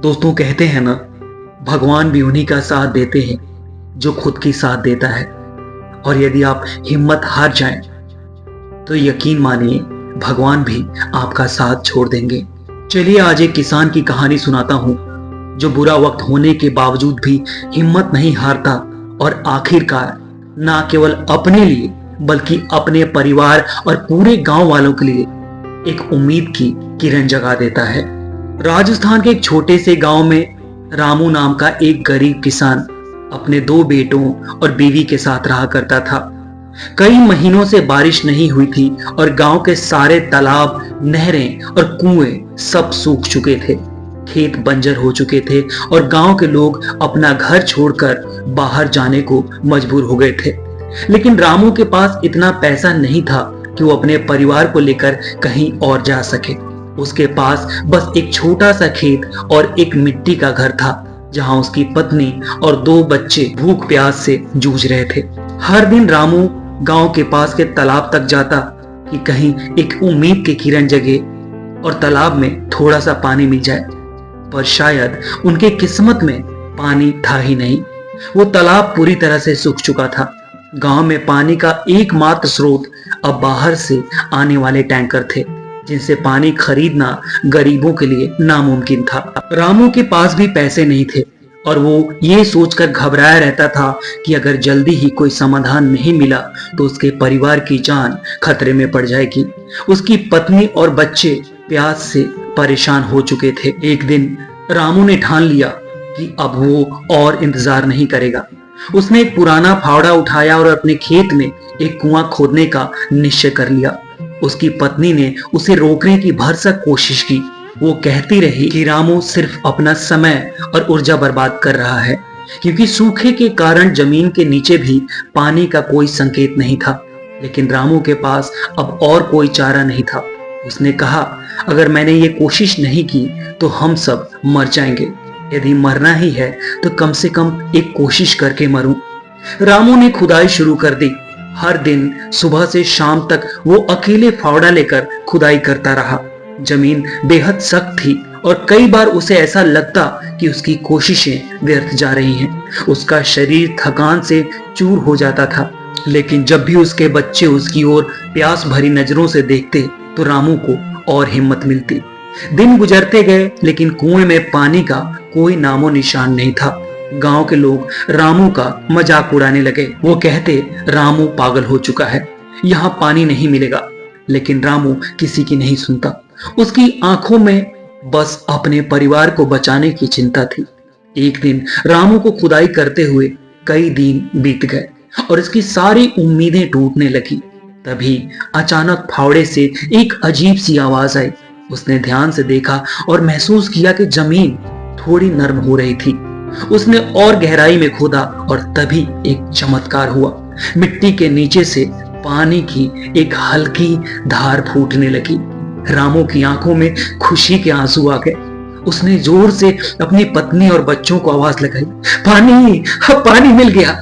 दोस्तों कहते हैं ना, भगवान भी उन्हीं का साथ देते हैं जो खुद की साथ देता है। और यदि आप हिम्मत हार जाएं तो यकीन मानिए भगवान भी आपका साथ छोड़ देंगे। चलिए आज एक किसान की कहानी सुनाता हूं जो बुरा वक्त होने के बावजूद भी हिम्मत नहीं हारता और आखिरकार ना केवल अपने लिए बल्कि अपने परिवार और पूरे गांव वालों के लिए एक उम्मीद की किरण जगा देता है। राजस्थान के एक छोटे से गांव में रामू नाम का एक गरीब किसान अपने 2 बेटों और बीवी के साथ रहा करता था। कई महीनों से बारिश नहीं हुई थी और गांव के सारे तालाब, नहरें और कुएं सब सूख चुके थे। खेत बंजर हो चुके थे और गांव के लोग अपना घर छोड़कर बाहर जाने को मजबूर हो गए थे। लेकिन रामू के पास इतना पैसा नहीं था कि वो अपने परिवार को लेकर कहीं और जा सके। उसके पास बस एक छोटा सा खेत और एक मिट्टी का घर था जहां उसकी पत्नी और 2 बच्चे भूख प्यास से जूझ रहे थे। हर दिन रामू गांव के पास के तालाब तक जाता कि कहीं एक उम्मीद की किरण जगे और तालाब में थोड़ा सा पानी मिल जाए, पर शायद उनके किस्मत में पानी था ही नहीं। वो तालाब पूरी तरह से सूख चुका था। गांव में पानी का एकमात्र स्रोत अब बाहर से आने वाले टैंकर थे जिनसे पानी खरीदना गरीबों के लिए नामुमकिन था। रामू के पास भी पैसे नहीं थे और वो ये सोचकर घबराया रहता था कि अगर जल्दी ही कोई समाधान नहीं मिला तो उसके परिवार की जान खतरे में पड़ जाएगी। उसकी पत्नी और बच्चे प्यास से परेशान हो चुके थे। एक दिन रामू ने ठान लिया कि अब वो और इंतजार नहीं करेगा। उसने एक पुराना फावड़ा उठाया और अपने खेत में एक कुआं खोदने का निश्चय कर लिया। उसकी पत्नी ने उसे रोकने की भरसक कोशिश की। वो कहती रही कि रामू सिर्फ अपना समय और ऊर्जा बर्बाद कर रहा है, क्योंकि सूखे के कारण जमीन के नीचे भी पानी का कोई संकेत नहीं था। लेकिन रामू के पास अब और कोई चारा नहीं था। उसने कहा, अगर मैंने ये कोशिश नहीं की तो हम सब मर जाएंगे। यदि मरना ही है तो कम से कम एक कोशिश करके मरूं। रामू ने खुदाई शुरू कर दी। हर दिन सुबह से शाम तक वो अकेले फावड़ा लेकर खुदाई करता रहा। जमीन बेहद सख्त थी और कई बार उसे ऐसा लगता कि उसकी कोशिशें व्यर्थ जा रही हैं। उसका शरीर थकान से चूर हो जाता था। लेकिन जब भी उसके बच्चे उसकी ओर प्यास भरी नजरों से देखते तो रामू को और हिम्मत मिलती। दिन गुजरते गए लेकिन कुएं में पानी का कोई नामो निशान नहीं था। गांव के लोग रामू का मजाक उड़ाने लगे। वो कहते, रामू पागल हो चुका है, यहाँ पानी नहीं मिलेगा। लेकिन रामू किसी की नहीं सुनता। उसकी आंखों में बस अपने परिवार को बचाने की चिंता थी। एक दिन रामू को खुदाई करते हुए कई दिन बीत गए और इसकी सारी उम्मीदें टूटने लगी। तभी अचानक फावड़े से एक अजीब सी आवाज आई। उसने ध्यान से देखा और महसूस किया कि जमीन थोड़ी नरम हो रही थी। उसने और गहराई में खोदा और तभी एक चमत्कार हुआ। मिट्टी के नीचे से पानी की एक हल्की धार फूटने लगी। रामू की आंखों में खुशी के आंसू आ गए। उसने जोर से अपनी पत्नी और बच्चों को आवाज लगाई, पानी, पानी मिल गया।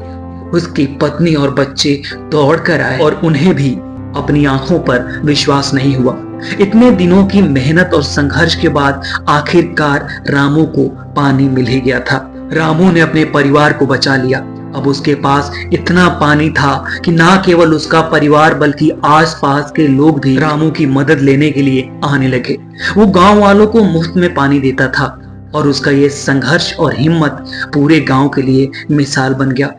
उसकी पत्नी और बच्चे दौड़कर आए और उन्हें भी अपनी आंखों पर विश्वास नहीं हुआ। इतने दिनों की मेहनत और संघर्ष के बाद आखिरकार रामू को पानी मिल ही गया था। रामू ने अपने परिवार को बचा लिया। अब उसके पास इतना पानी था कि ना केवल उसका परिवार बल्कि आसपास के लोग भी रामू की मदद लेने के लिए आने लगे। वो गांव वालों को मुफ्त में पानी देता था और उसका ये संघर्ष और हिम्मत पूरे गांव के लिए मिसाल बन गया।